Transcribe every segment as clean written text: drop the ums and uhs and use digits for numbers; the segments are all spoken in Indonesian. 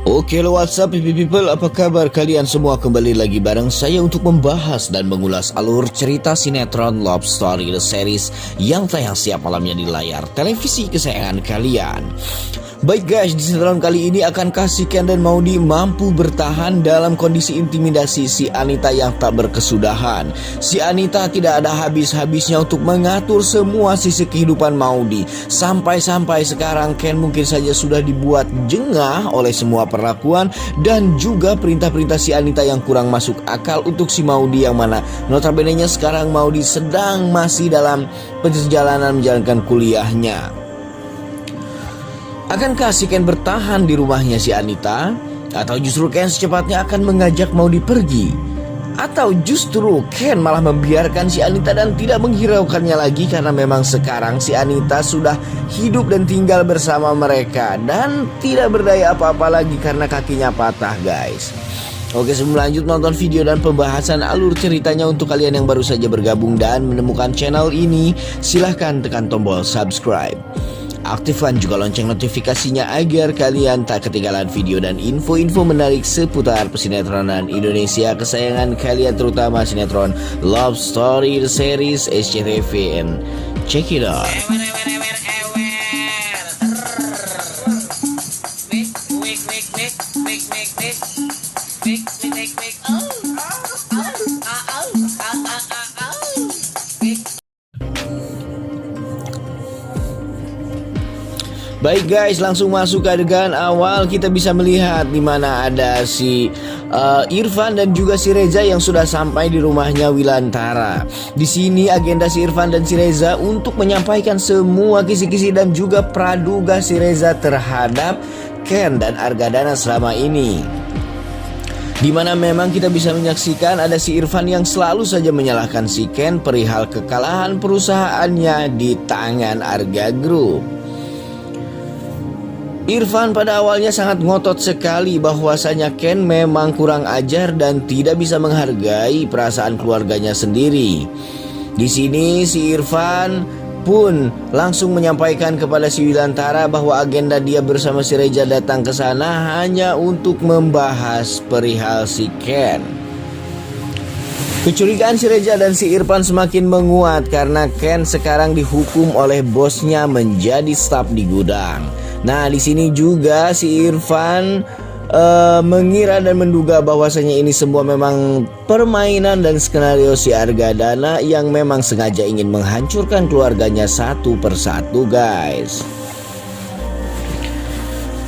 Oke, what's up people, apa kabar kalian semua? Kembali lagi bareng saya untuk membahas dan mengulas alur cerita sinetron Love Story The Series yang tayang setiap malamnya di layar televisi kesayangan kalian. Baik guys, di sinetron kali ini akankah si Ken dan Maudy mampu bertahan dalam kondisi intimidasi si Anita yang tak berkesudahan? Si Anita tidak ada habis-habisnya untuk mengatur semua sisi kehidupan Maudy. Sampai-sampai sekarang Ken mungkin saja sudah dibuat jengah oleh semua perlakuan dan juga perintah-perintah si Anita yang kurang masuk akal untuk si Maudy, yang mana notabene-nya sekarang Maudy sedang masih dalam perjalanan menjalankan kuliahnya. Akankah si Ken bertahan di rumahnya si Anita? Atau justru Ken secepatnya akan mengajak Maudy pergi? Atau justru Ken malah membiarkan si Anita dan tidak menghiraukannya lagi karena memang sekarang si Anita sudah hidup dan tinggal bersama mereka dan tidak berdaya apa-apa lagi karena kakinya patah guys. Oke, sebelum lanjut nonton video dan pembahasan alur ceritanya, untuk kalian yang baru saja bergabung dan menemukan channel ini, silahkan tekan tombol subscribe. Aktifkan juga lonceng notifikasinya agar kalian tak ketinggalan video dan info-info menarik seputar pesinetronan Indonesia kesayangan kalian, terutama sinetron Love Story The Series SCTV, and check it out. Baik guys, langsung masuk ke adegan awal. Kita bisa melihat di mana ada si Irfan dan juga si Reza yang sudah sampai di rumahnya Wilantara. Di sini agenda si Irfan dan si Reza untuk menyampaikan semua kisi-kisi dan juga praduga si Reza terhadap Ken dan Argadana selama ini. Dimana memang kita bisa menyaksikan ada si Irfan yang selalu saja menyalahkan si Ken perihal kekalahan perusahaannya di tangan Arga Group. Irfan pada awalnya sangat ngotot sekali bahwasanya Ken memang kurang ajar dan tidak bisa menghargai perasaan keluarganya sendiri. Di sini si Irfan pun langsung menyampaikan kepada si Wilantara bahwa agenda dia bersama si Reza datang ke sana hanya untuk membahas perihal si Ken. Kecurigaan si Reza dan si Irfan semakin menguat karena Ken sekarang dihukum oleh bosnya menjadi staf di gudang. Nah, di sini juga si Irfan mengira dan menduga bahwasanya ini semua memang permainan dan skenario si Argadana yang memang sengaja ingin menghancurkan keluarganya satu persatu guys.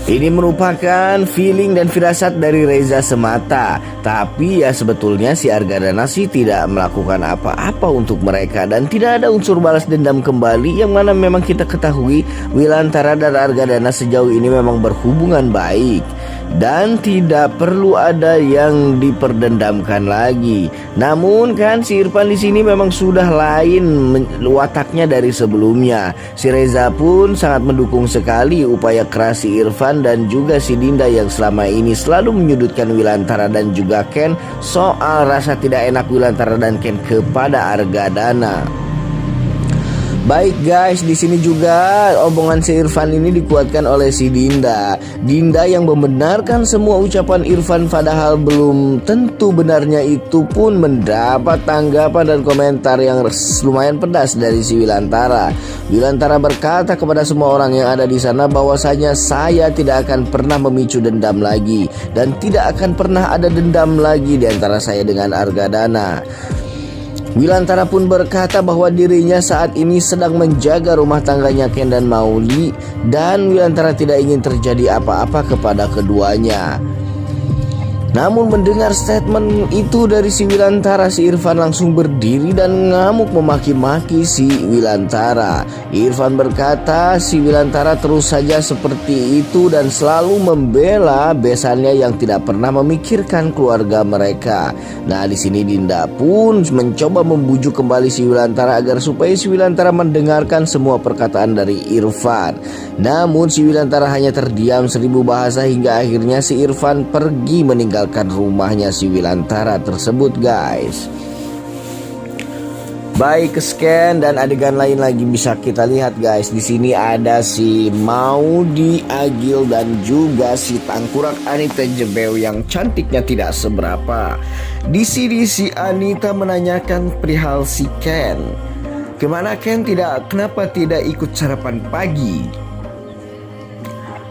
Ini merupakan feeling dan firasat dari Reza semata. Tapi ya sebetulnya si Argadana sih tidak melakukan apa-apa untuk mereka dan tidak ada unsur balas dendam kembali, yang mana memang kita ketahui Wilantara dan Argadana sejauh ini memang berhubungan baik dan tidak perlu ada yang diperdendamkan lagi. Namun kan si Irfan di sini memang sudah lain wataknya dari sebelumnya. Si Reza pun sangat mendukung sekali upaya keras si Irfan dan juga si Dinda yang selama ini selalu menyudutkan Wilantara dan juga Ken soal rasa tidak enak Wilantara dan Ken kepada Argadana. Baik guys, di sini juga omongan si Irfan ini dikuatkan oleh si Dinda. Dinda yang membenarkan semua ucapan Irfan padahal belum tentu benarnya itu pun mendapat tanggapan dan komentar yang lumayan pedas dari si Wilantara. Wilantara berkata kepada semua orang yang ada di sana bahwasanya saya tidak akan pernah memicu dendam lagi dan tidak akan pernah ada dendam lagi di antara saya dengan Argadana. Wilantara pun berkata bahwa dirinya saat ini sedang menjaga rumah tangganya Ken dan Maudy dan Wilantara tidak ingin terjadi apa-apa kepada keduanya. Namun mendengar statement itu dari si Wilantara, si Irfan langsung berdiri dan ngamuk memaki-maki si Wilantara. Irfan berkata si Wilantara terus saja seperti itu dan selalu membela besannya yang tidak pernah memikirkan keluarga mereka. Nah, di sini Dinda pun mencoba membujuk kembali si Wilantara agar supaya si Wilantara mendengarkan semua perkataan dari Irfan. Namun si Wilantara hanya terdiam 1000 bahasa hingga akhirnya si Irfan pergi meninggalkan rumahnya si Wilantara tersebut guys. Baik, ke scan dan adegan lain lagi bisa kita lihat guys. Di sini ada si Maudy, Agil dan juga si tangkurak Anita Jebeu yang cantiknya tidak seberapa. Di sini si Anita menanyakan perihal si Ken. Kenapa tidak ikut sarapan pagi?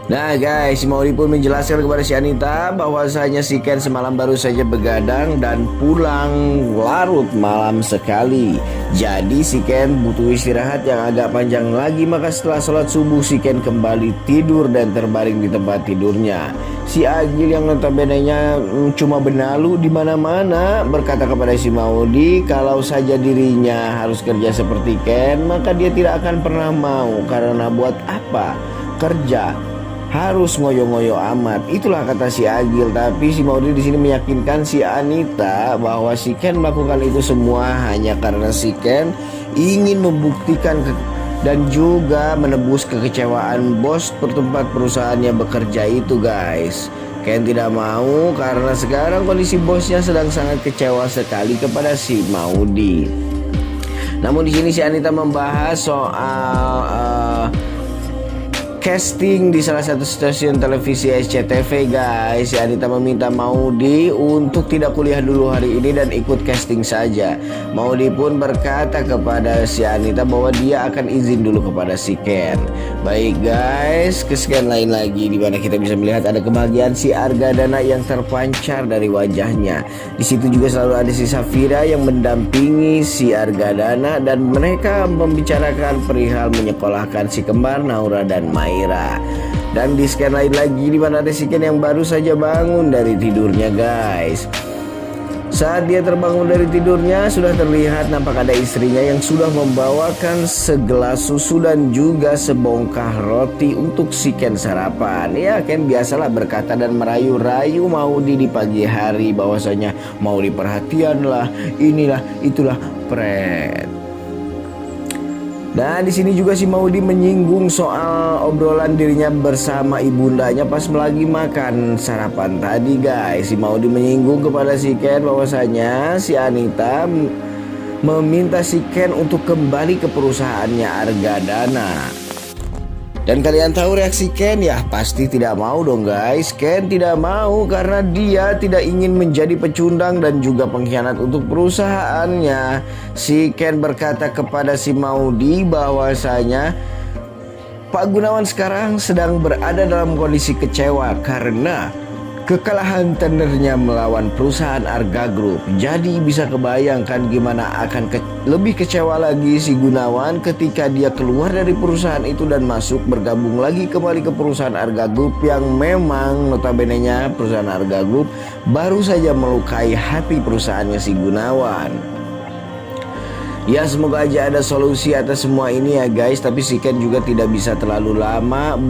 Nah guys, Maudy pun menjelaskan kepada si Anita bahwasanya si Ken semalam baru saja begadang dan pulang larut malam sekali. Jadi si Ken butuh istirahat yang agak panjang lagi. Maka setelah sholat subuh si Ken kembali tidur dan terbaring di tempat tidurnya. Si Agil yang notabene-nya cuma benalu di mana-mana berkata kepada si Maudy kalau saja dirinya harus kerja seperti Ken maka dia tidak akan pernah mau, karena buat apa kerja harus ngoyo-ngoyo amat. Itulah kata si Agil. Tapi si Maudy di sini meyakinkan si Anita bahwa si Ken melakukan itu semua hanya karena si Ken ingin membuktikan dan juga menebus kekecewaan bos tempat perusahaannya bekerja itu guys. Ken tidak mau karena sekarang kondisi bosnya sedang sangat kecewa sekali kepada si Maudy. Namun di sini si Anita membahas soal casting di salah satu stasiun televisi SCTV guys. Si Anita meminta Maudy untuk tidak kuliah dulu hari ini dan ikut casting saja. Maudy pun berkata kepada si Anita bahwa dia akan izin dulu kepada si Ken. Baik guys, ke scan lain lagi di mana kita bisa melihat ada kebahagiaan si Argadana yang terpancar dari wajahnya. Di situ juga selalu ada si Safira yang mendampingi si Argadana dan mereka membicarakan perihal menyekolahkan si kembar Naura dan Mai. Dan di scan lain lagi di mana ada si Ken yang baru saja bangun dari tidurnya guys. Saat dia terbangun dari tidurnya sudah terlihat nampak ada istrinya yang sudah membawakan segelas susu dan juga sebongkah roti untuk si Ken sarapan. Ya Ken biasalah berkata dan merayu-rayu Maudy di pagi hari bahwasanya Maudy perhatian lah, inilah itulah pret. Dan di sini juga si Maudy menyinggung soal obrolan dirinya bersama ibundanya pas lagi makan sarapan tadi guys. Si Maudy menyinggung kepada si Ken bahwasanya si Anita meminta si Ken untuk kembali ke perusahaannya Argadana. Dan kalian tahu reaksi Ken ya? Pasti tidak mau dong guys. Ken tidak mau karena dia tidak ingin menjadi pecundang dan juga pengkhianat untuk perusahaannya. Si Ken berkata kepada si Maudy bahwasanya Pak Gunawan sekarang sedang berada dalam kondisi kecewa karena kekalahan tendernya melawan perusahaan Arga Group. Jadi bisa kebayangkan gimana akan lebih kecewa lagi si Gunawan ketika dia keluar dari perusahaan itu dan masuk bergabung lagi kembali ke perusahaan Arga Group yang memang notabene-nya perusahaan Arga Group baru saja melukai hati perusahaannya si Gunawan. Ya semoga aja ada solusi atas semua ini ya guys. Tapi si Ken juga tidak bisa terlalu lama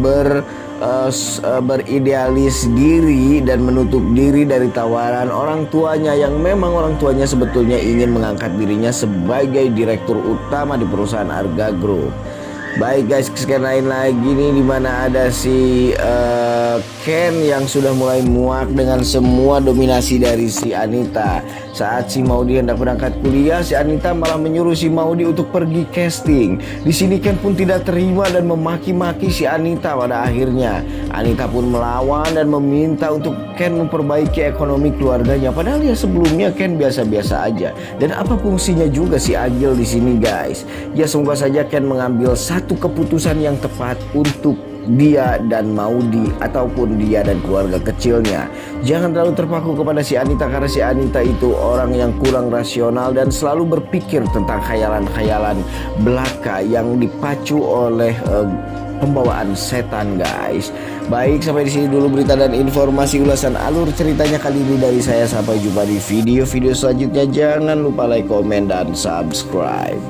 beridealis diri dan menutup diri dari tawaran orang tuanya yang memang orang tuanya sebetulnya ingin mengangkat dirinya sebagai direktur utama di perusahaan Arga Group. Baik guys, sekian lain lagi nih dimana ada si Ken yang sudah mulai muak dengan semua dominasi dari si Anita. Saat si Maudy hendak berangkat kuliah, si Anita malah menyuruh si Maudy untuk pergi casting. Di sini Ken pun tidak terima dan memaki-maki si Anita. Pada akhirnya Anita pun melawan dan meminta untuk Ken memperbaiki ekonomi keluarganya. Padahal ya sebelumnya Ken biasa-biasa aja. Dan apa fungsinya juga si Agil di sini guys? Ya semoga saja Ken mengambil satu keputusan yang tepat untuk dia dan Maudy ataupun dia dan keluarga kecilnya. Jangan terlalu terpaku kepada si Anita karena si Anita itu orang yang kurang rasional dan selalu berpikir tentang khayalan-khayalan belaka yang dipacu oleh pembawaan setan guys. Baik, sampai di sini dulu berita dan informasi ulasan alur ceritanya kali ini dari saya. Sampai jumpa di video-video selanjutnya. Jangan lupa like, komen, dan subscribe.